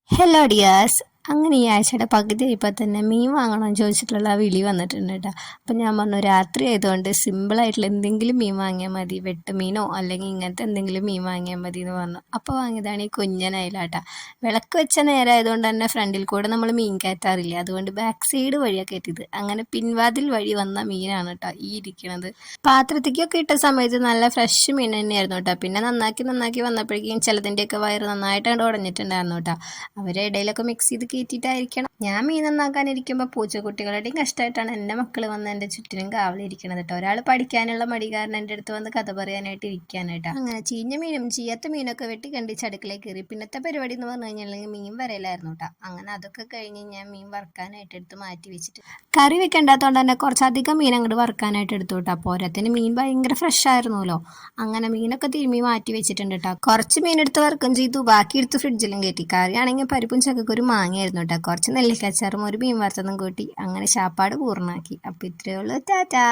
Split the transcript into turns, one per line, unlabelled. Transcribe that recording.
Hello Diaz. അങ്ങനെ ഈ ആഴ്ചയുടെ പകുതി ആയപ്പോൾ തന്നെ മീൻ വാങ്ങണമെന്ന് ചോദിച്ചിട്ടുള്ള വിളി വന്നിട്ടുണ്ട് കേട്ടോ. അപ്പം ഞാൻ പറഞ്ഞു രാത്രി ആയതുകൊണ്ട് സിമ്പിളായിട്ടുള്ള എന്തെങ്കിലും മീൻ വാങ്ങിയാൽ മതി, വെട്ടുമീനോ അല്ലെങ്കിൽ ഇങ്ങനത്തെ എന്തെങ്കിലും മീൻ വാങ്ങിയാൽ മതി എന്ന് പറഞ്ഞു. അപ്പോൾ വാങ്ങിയതാണ് ഈ കുഞ്ഞനയിലാട്ടോ. വിളക്ക് വെച്ച നേരം ആയതുകൊണ്ട് തന്നെ ഫ്രണ്ടിൽ കൂടെ നമ്മൾ മീൻ കയറ്റാറില്ല, അതുകൊണ്ട് ബാക്ക് സൈഡ് വഴിയാണ് കയറ്റിയത്. അങ്ങനെ പിൻവാതിൽ വഴി വന്ന മീനാണ് കേട്ടോ ഈ ഇരിക്കണത്. പാത്രത്തേക്കൊക്കെ ഇട്ട സമയത്ത് നല്ല ഫ്രഷ് മീൻ തന്നെയായിരുന്നു കേട്ടോ. പിന്നെ നന്നാക്കി നന്നാക്കി വന്നപ്പോഴേക്കും ചിലതിൻ്റെയൊക്കെ വയറ് നന്നായിട്ടാണ് ഉടഞ്ഞിട്ടുണ്ടായിരുന്നു കേട്ടോ. അവരെ ഇടയിലൊക്കെ മിക്സ് ചെയ്ത് കയറ്റിയിട്ടായിരിക്കണം. ഞാൻ മീൻ നന്നാക്കാനിരിക്കുമ്പോൾ പൂച്ചക്കുട്ടികളുടെയും കഷ്ടമായിട്ടാണ് എൻ്റെ മക്കൾ വന്ന് എൻ്റെ ചുറ്റിനും കാവലിരിക്കണത് കേട്ടോ. ഒരാൾ പഠിക്കാനുള്ള മടി കാരണം എൻ്റെ അടുത്ത് വന്ന് കഥ പറയാനായിട്ട് ഇരിക്കാനായിട്ടാ. അങ്ങനെ ചീഞ്ഞ മീനും ചീയാത്ത മീനൊക്കെ വെട്ടി കണ്ടിച്ച് അടുക്കളയിൽ കയറി. പിന്നത്തെ പരിപാടി എന്ന് പറഞ്ഞു കഴിഞ്ഞാൽ മീൻ വരയിലായിരുന്നു കേട്ടോ. അങ്ങനെ അതൊക്കെ കഴിഞ്ഞ് ഞാൻ മീൻ വറുക്കാനായിട്ട് എടുത്ത് മാറ്റി വെച്ചിട്ട് കറി വെക്കേണ്ടാത്തതുകൊണ്ട് തന്നെ കുറച്ചധികം മീൻ അങ്ങോട്ട് വറുക്കാനായിട്ട് എടുത്തു കേട്ടോ. പോരാത്തിന് മീൻ ഭയങ്കര ഫ്രഷ് ആയിരുന്നല്ലോ. അങ്ങനെ മീനൊക്കെ തിരുമ്മി മാറ്റി വെച്ചിട്ടുണ്ട് കേട്ടോ. കുറച്ച് മീൻ എടുത്ത് വറുക്കും ചെയ്തു, ബാക്കി എടുത്ത് ഫ്രിഡ്ജിലും കയറ്റി. കറിയാണെങ്കിൽ പരിപ്പും ചക്കക്കൊരു മാങ്ങയായിരുന്നു കേട്ടോ. കുറച്ച് നെല്ലിക്കച്ചാറും ഒരു മീൻ വറുത്തതും കൂട്ടി അങ്ങനെ ശാപ്പാട് പൂർണ്ണമാക്കി. അപ്പോൾ ഇത്രയേ ഉള്ളൂ. ടാറ്റാ.